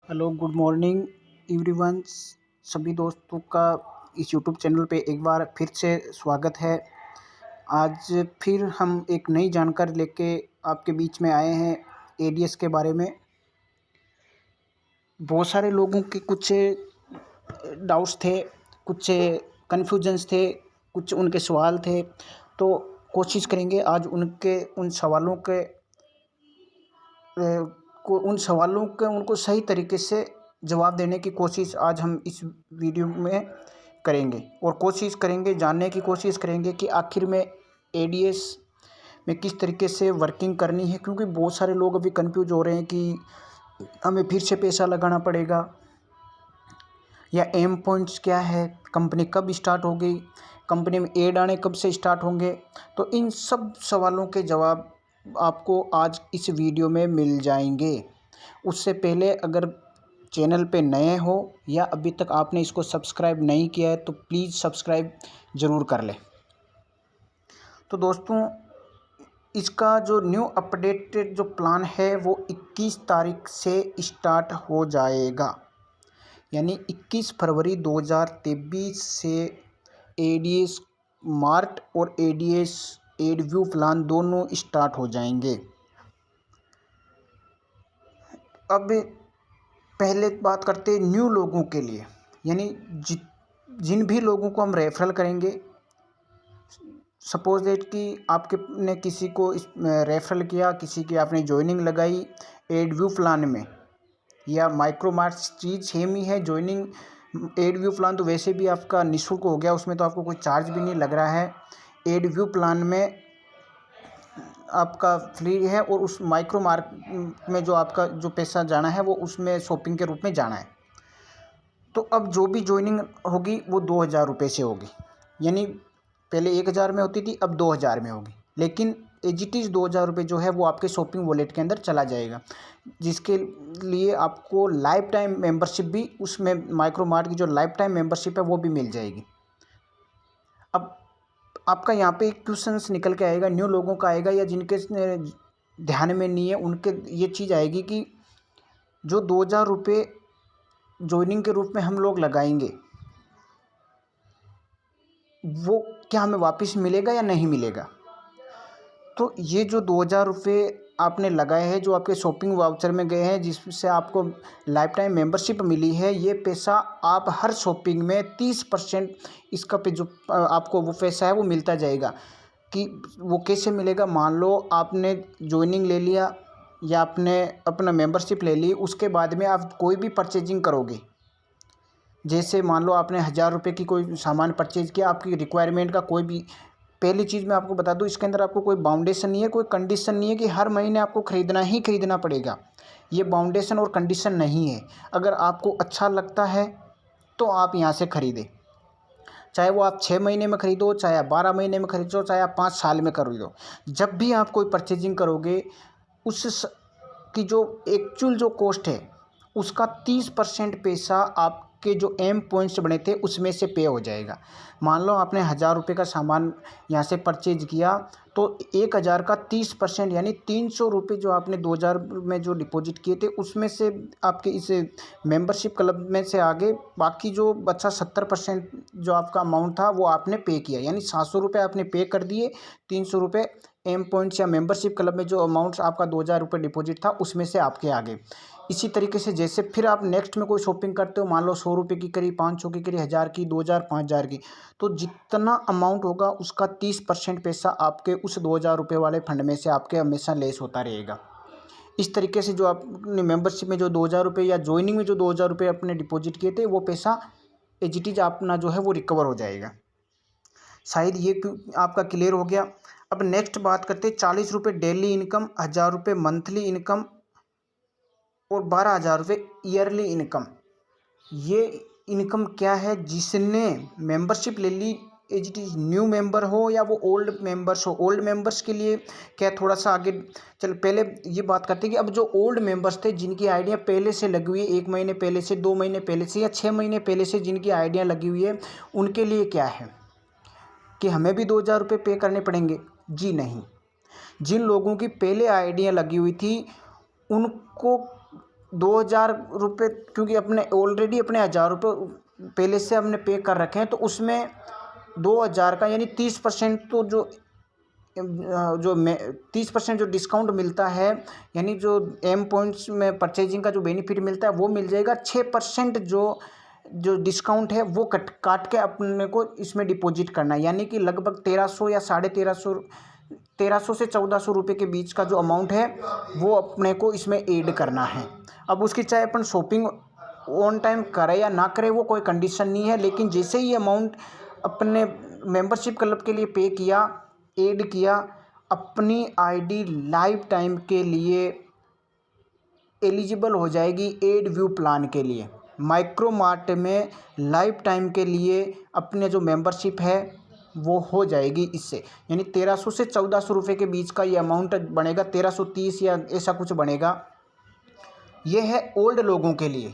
Hello, good morning everyone. सभी दोस्तों का इस यूट्यूब चैनल पे एक बार फिर से स्वागत है। आज फिर हम एक नई जानकारी लेके आपके बीच में आए हैं एडीएस के बारे में। बहुत सारे लोगों के कुछ डाउट्स थे, कुछ कन्फ्यूजन्स थे, कुछ उनके सवाल थे। तो कोशिश करेंगे आज उन सवालों के उन सवालों के उनको सही तरीके से जवाब देने की कोशिश आज हम इस वीडियो में करेंगे। और कोशिश करेंगे, जानने की कोशिश करेंगे कि आखिर में एडीएस में किस तरीके से वर्किंग करनी है, क्योंकि बहुत सारे लोग अभी कंफ्यूज हो रहे हैं कि हमें फिर से पैसा लगाना पड़ेगा या एम पॉइंट्स क्या है, कंपनी कब स्टार्ट होगी, कंपनी में एड आने कब से स्टार्ट होंगे। तो इन सब सवालों के जवाब आपको आज इस वीडियो में मिल जाएंगे। उससे पहले अगर चैनल पे नए हो या अभी तक आपने इसको सब्सक्राइब नहीं किया है तो प्लीज़ सब्सक्राइब ज़रूर कर लें। तो दोस्तों, इसका जो न्यू अपडेटेड जो प्लान है वो 21 तारीख से स्टार्ट हो जाएगा, यानी 21 फरवरी 2023 से एडीएस मार्ट और एडीएस एडव्यू प्लान दोनों स्टार्ट हो जाएंगे। अब पहले बात करते हैं न्यू लोगों के लिए, यानी जिन भी लोगों को हम रेफरल करेंगे। सपोज दैट कि आपके ने किसी को रेफरल किया, किसी की आपने ज्वाइनिंग लगाई एडव्यू प्लान में, या माइक्रो मार्ट्स चीज़ सेम ही है। ज्वाइनिंग एडव्यू प्लान तो वैसे भी आपका निःशुल्क हो गया, उसमें तो आपको कोई चार्ज भी नहीं लग रहा है। एडव्यू प्लान में आपका फ्री है, और उस माइक्रो मार्ट में जो आपका जो पैसा जाना है वो उसमें शॉपिंग के रूप में जाना है। तो अब जो भी ज्वाइनिंग होगी वो 2000 रुपये से होगी, यानी पहले 1000 में होती थी, अब 2000 में होगी। लेकिन एज इट इज़ 2000 रुपये जो है वो आपके शॉपिंग वॉलेट के अंदर चला जाएगा, जिसके लिए आपको लाइफ टाइम मेंबरशिप भी उसमें माइक्रो मार्ट की जो लाइफ टाइम मेंबरशिप है वो भी मिल जाएगी। अब आपका यहाँ पे एक क्वेश्चंस निकल के आएगा, न्यू लोगों का आएगा या जिनके ध्यान में नहीं है उनके ये चीज़ आएगी कि जो 2000 रुपये ज्वाइनिंग के रूप में हम लोग लगाएंगे वो क्या हमें वापस मिलेगा या नहीं मिलेगा। तो ये जो 2000 रुपये आपने लगाए हैं, जो आपके शॉपिंग वाउचर में गए हैं, जिससे आपको लाइफ टाइम मेंबरशिप मिली है, ये पैसा आप हर शॉपिंग में 30% इसका पे जो आपको वो पैसा है वो मिलता जाएगा। कि वो कैसे मिलेगा, मान लो आपने ज्वाइनिंग ले लिया या आपने अपना मेंबरशिप ले ली, उसके बाद में आप कोई भी परचेजिंग करोगे, जैसे मान लो आपने 1000 रुपये की कोई सामान परचेज किया, आपकी रिक्वायरमेंट का कोई भी। पहली चीज़ मैं आपको बता दूं, इसके अंदर आपको कोई बाउंडेशन नहीं है, कोई कंडीशन नहीं है कि हर महीने आपको ख़रीदना ही ख़रीदना पड़ेगा। ये बाउंडेशन और कंडीशन नहीं है। अगर आपको अच्छा लगता है तो आप यहाँ से ख़रीदें, चाहे वो आप 6 महीने में ख़रीदो, चाहे आप 12 महीने में ख़रीदो, चाहे आप 5 साल में खरीदो। जब भी आप कोई परचेजिंग करोगे की जो एक्चुअल जो कॉस्ट है उसका 30% पैसा आपके जो एम पॉइंट्स बने थे उसमें से पे हो जाएगा। मान लो आपने 1000 रुपये का सामान यहाँ से परचेज किया, तो 1000 का 30% यानी 300 रुपये जो आपने 2000 में जो डिपॉजिट किए थे उसमें से आपके इस मेंबरशिप क्लब में से आगे बाकी जो बचा 70% जो आपका अमाउंट था वो आपने पे किया, यानी 700 रुपये आपने पे कर दिए। 300 रुपये एम पॉइंट्स या मेंबरशिप क्लब में जो अमाउंट्स आपका 2000 रुपये डिपॉजिट था उसमें से आपके आगे। इसी तरीके से जैसे फिर आप नेक्स्ट में कोई शॉपिंग करते हो, मान लो 100 रुपये की करी, 500 की करी, 1000 की, 2000, 5000 की, तो जितना अमाउंट होगा उसका 30% पैसा आपके उस 2000 रुपये वाले फंड में से आपके हमेशा लेस होता रहेगा। इस तरीके से जो आपने मेंबरशिप में जो 2000 रुपये या ज्वाइनिंग में जो 2000 रुपये अपने डिपॉजिट किए थे वो पैसा एज इट इज अपना जो है वो रिकवर हो जाएगा। शायद ये आपका क्लियर हो गया। अब नेक्स्ट बात करते हैं 40 रुपये डेली इनकम, 1000 रुपये मंथली इनकम और 12,000 रुपये ईयरली इनकम। ये इनकम क्या है, जिसने मेंबरशिप ले ली, as it is new member हो या वो ओल्ड मेंबर्स हो। ओल्ड मेंबर्स के लिए क्या, थोड़ा सा आगे चल पहले ये बात करते हैं कि अब जो ओल्ड मेंबर्स थे जिनकी आइडिया पहले से लगी हुई है, 1 महीने पहले से, 2 महीने पहले से या 6 महीने पहले से जिनकी आइडिया लगी हुई है, उनके लिए क्या है कि हमें भी 2000 रुपये पे करने पड़ेंगे? जी नहीं। जिन लोगों की पहले आइडिया लगी हुई थी उनको ₹2000 क्योंकि अपने ऑलरेडी अपने ₹1000 पहले से हमने पे कर रखे हैं, तो उसमें 2000 का यानी 30% तो जो मैं 30% जो डिस्काउंट मिलता है, यानी जो एम पॉइंट्स में परचेजिंग का जो बेनिफिट मिलता है वो मिल जाएगा। 6% जो जो डिस्काउंट है वो कट काट के अपने को इसमें डिपॉजिट करना है, यानी कि लगभग 1300 या 1350, 1300 से 1400 रुपये के बीच का जो अमाउंट है वो अपने को इसमें ऐड करना है। अब उसकी चाहे अपन शॉपिंग ऑन टाइम करें या ना करें वो कोई कंडीशन नहीं है, लेकिन जैसे ही अमाउंट अपने मेंबरशिप क्लब के लिए पे किया, ऐड किया, अपनी आईडी लाइफ टाइम के लिए एलिजिबल हो जाएगी एड व्यू प्लान के लिए। माइक्रो मार्ट में लाइफ टाइम के लिए अपने जो मेंबरशिप है वो हो जाएगी इससे, यानी 1300 से 1400 रुपये के बीच का ये अमाउंट बनेगा, 1330 या ऐसा कुछ बनेगा। ये है ओल्ड लोगों के लिए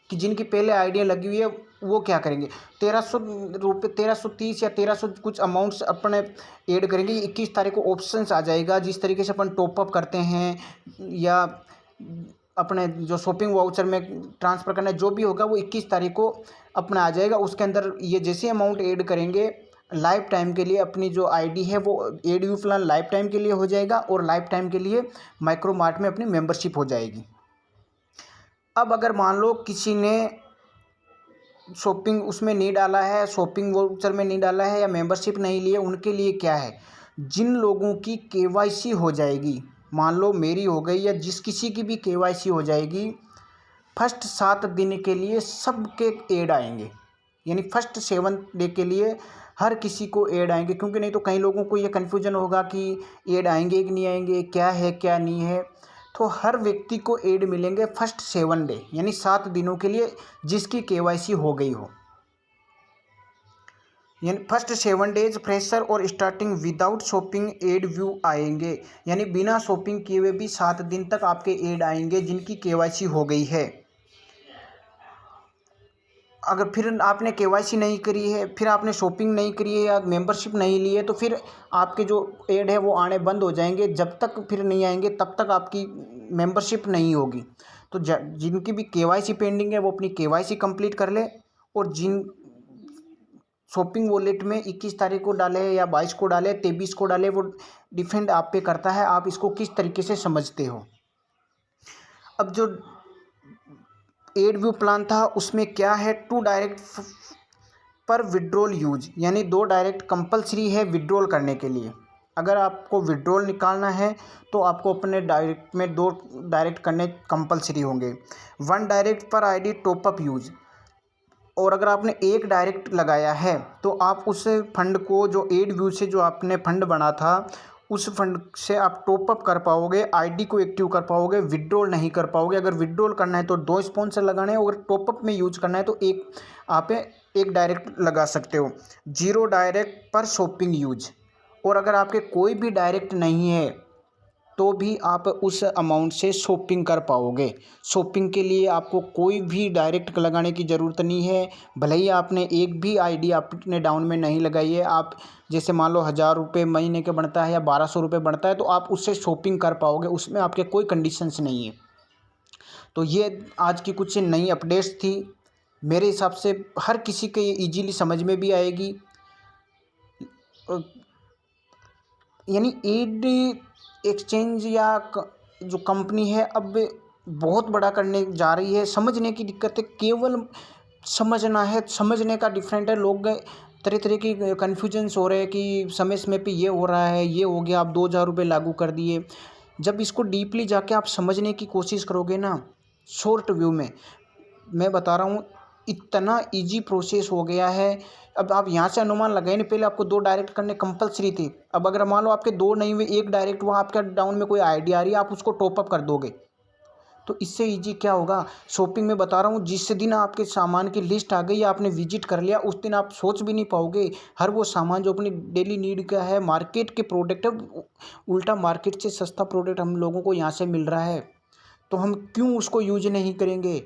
कि जिनकी पहले आइडिया लगी हुई है वो क्या करेंगे। 1330 या 1300 कुछ अमाउंट्स अपने ऐड करेंगे। 21 तारीख को ऑप्शंस आ जाएगा, जिस तरीके से अपन टॉपअप करते हैं या अपने जो शॉपिंग वाउचर में ट्रांसफ़र करना है, जो भी होगा वो 21 तारीख को अपना आ जाएगा। उसके अंदर ये जैसे अमाउंट ऐड करेंगे लाइफ टाइम के लिए, अपनी जो आईडी है वो add view plan life time के लिए हो जाएगा और लाइफ टाइम के लिए माइक्रो मार्ट में अपनी मेंबरशिप हो जाएगी। अब अगर मान लो किसी ने शॉपिंग उसमें नहीं डाला है, शॉपिंग वाउचर में नहीं डाला है या मेंबरशिप नहीं लिए, उनके लिए क्या है, जिन लोगों की केवाईसी हो जाएगी, मान लो मेरी हो गई या जिस किसी की भी केवाईसी हो जाएगी, फर्स्ट 7 दिन के लिए सबके ऐड आएंगे, यानी फर्स्ट 7 डे के लिए हर किसी को ऐड आएंगे। क्योंकि नहीं तो कई लोगों को ये कन्फ्यूजन होगा कि ऐड आएंगे कि नहीं आएंगे, क्या है क्या नहीं है। तो हर व्यक्ति को ऐड मिलेंगे फर्स्ट 7 डे, यानी 7 दिनों के लिए जिसकी केवाईसी हो गई हो, यानी फर्स्ट 7 डेज फ्रेशर और starting without shopping add view आएंगे, यानी बिना शॉपिंग किए हुए भी 7 दिन तक आपके ऐड आएंगे जिनकी केवाईसी हो गई है। अगर फिर आपने केवाईसी नहीं करी है, फिर आपने शॉपिंग नहीं करी है या मेंबरशिप नहीं ली है, तो फिर आपके जो ऐड है वो आने बंद हो जाएंगे। जब तक फिर नहीं आएंगे तब तक आपकी मेंबरशिप नहीं होगी। तो जिनकी भी केवाईसी पेंडिंग है वो अपनी केवाईसी कंप्लीट कर ले, और जिन शॉपिंग वॉलेट में 21 तारीख को डाले या 22 को डाले, 23 को डाले, वो डिपेंड आप पे करता है आप इसको किस तरीके से समझते हो। अब जो एड व्यू प्लान था उसमें क्या है, 2 डायरेक्ट पर विड्रॉल यूज, यानी 2 डायरेक्ट कंपलसरी है विड्रॉल करने के लिए। अगर आपको विड्रॉल निकालना है तो आपको अपने डायरेक्ट में 2 डायरेक्ट करने कंपलसरी होंगे। 1 डायरेक्ट पर आईडी टॉपअप यूज, और अगर आपने 1 डायरेक्ट लगाया है तो आप उस फंड को जो एड व्यू से जो आपने फंड बना था उस फंड से आप टॉपअप कर पाओगे, आईडी को एक्टिव कर पाओगे, विड्रॉल नहीं कर पाओगे। अगर विड्रॉल करना है तो 2 स्पॉन्सर लगाने हैं, अगर टॉपअप में यूज करना है तो आप एक डायरेक्ट लगा सकते हो। 0 डायरेक्ट पर शॉपिंग यूज, और अगर आपके कोई भी डायरेक्ट नहीं है तो भी आप उस अमाउंट से शॉपिंग कर पाओगे। शॉपिंग के लिए आपको कोई भी डायरेक्ट लगाने की ज़रूरत नहीं है, भले ही आपने एक भी आईडी आपने डाउन में नहीं लगाई है। आप जैसे मान लो 1000 रुपये महीने का बनता है या 1200 रुपये बनता है तो आप उससे शॉपिंग कर पाओगे, उसमें आपके कोई कंडीशंस नहीं है। तो ये आज की कुछ नई अपडेट्स थी, मेरे हिसाब से हर किसी के ये ईजीली समझ में भी आएगी। यानी एड एक्सचेंज या जो कंपनी है अब बहुत बड़ा करने जा रही है। समझने की दिक्कत है, केवल समझना है, समझने का डिफरेंट है। लोग तरह तरह की कन्फ्यूजन्स हो रहे हैं कि समय पे ये हो रहा है, ये हो गया, आप 2000 रुपये लागू कर दिए। जब इसको डीपली जाके आप समझने की कोशिश करोगे ना, शॉर्ट व्यू में मैं बता रहा हूँ, इतना इजी प्रोसेस हो गया है। अब आप यहाँ से अनुमान लगाए नहीं, पहले आपको 2 डायरेक्ट करने कंपलसरी थी। अब अगर मान लो आपके 2 नहीं हुए, 1 डायरेक्ट हुआ, आपका डाउन में कोई आइडिया आ रही है, आप उसको टॉपअप कर दोगे। तो इससे इजी क्या होगा, शॉपिंग में बता रहा हूँ, जिस दिन आपके सामान की लिस्ट आ गई या आपने विजिट कर लिया, उस दिन आप सोच भी नहीं पाओगे हर वो सामान जो अपनी डेली नीड का है, मार्केट के प्रोडक्ट है, उल्टा मार्केट से सस्ता प्रोडक्ट हम लोगों को यहाँ से मिल रहा है, तो हम क्यों उसको यूज नहीं करेंगे।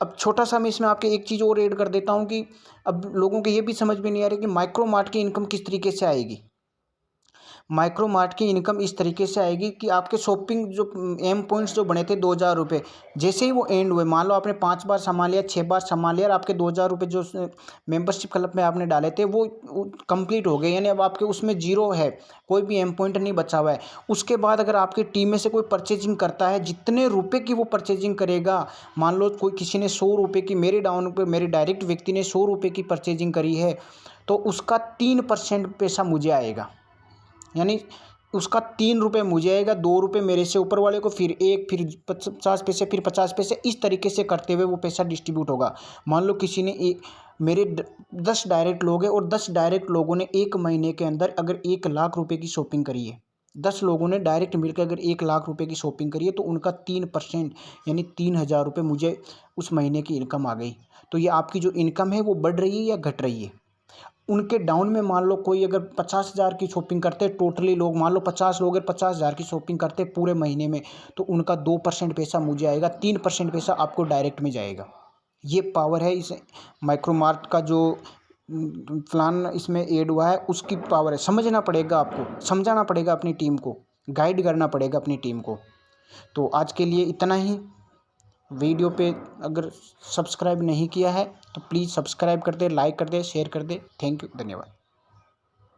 अब छोटा सा मैं इसमें आपके एक चीज़ और ऐड कर देता हूँ कि अब लोगों को ये भी समझ में नहीं आ रही कि माइक्रो मार्ट की इनकम किस तरीके से आएगी। माइक्रो मार्ट की इनकम इस तरीके से आएगी कि आपके शॉपिंग जो एम पॉइंट्स जो बने थे 2,000 रुपये, जैसे ही वो एंड हुए, मान लो आपने 5 बार सामान लिया, 6 बार सामान लिया और आपके 2,000 रुपये जो मेंबरशिप क्लब में आपने डाले थे वो कंप्लीट हो गए, यानी अब आपके उसमें जीरो है, कोई भी एम पॉइंट नहीं बचा हुआ है। उसके बाद अगर आपकी टीम में से कोई परचेजिंग करता है, जितने रुपये की वो परचेजिंग करेगा, मान लो कोई किसी ने 100 रुपये की, मेरे डाउन पे मेरे डायरेक्ट व्यक्ति ने 100 रुपये की परचेजिंग करी है, तो उसका 3% पैसा मुझे आएगा, यानी उसका 3 रुपये मुझे आएगा, 2 रुपये मेरे से ऊपर वाले को, फिर एक, फिर 50 पैसे, फिर 50 पैसे, इस तरीके से करते हुए वो पैसा डिस्ट्रीब्यूट होगा। मान लो किसी ने मेरे 10 डायरेक्ट लोग हैं और 10 डायरेक्ट लोगों ने 1 महीने के अंदर अगर 1 लाख रुपए की शॉपिंग करी है, 10 लोगों ने डायरेक्ट मिलकर अगर 1 लाख रुपए की शॉपिंग करी है, तो उनका 3% यानी 3,000 रुपये मुझे उस महीने की इनकम आ गई। तो ये आपकी जो इनकम है वो बढ़ रही है या घट रही है। उनके डाउन में मान लो कोई अगर 50,000 की शॉपिंग करते हैं, टोटली लोग मान लो 50 लोग अगर 50,000 की शॉपिंग करते हैं पूरे महीने में, तो उनका 2% पैसा मुझे आएगा, 3% पैसा आपको डायरेक्ट में जाएगा। ये पावर है इस माइक्रोमार्ट का, जो प्लान इसमें ऐड हुआ है उसकी पावर है। समझना पड़ेगा, आपको समझाना पड़ेगा अपनी टीम को, गाइड करना पड़ेगा अपनी टीम को। तो आज के लिए इतना ही। वीडियो पे अगर सब्सक्राइब नहीं किया है तो प्लीज़ सब्सक्राइब कर दे, लाइक कर दे, शेयर कर दे। थैंक यू, धन्यवाद।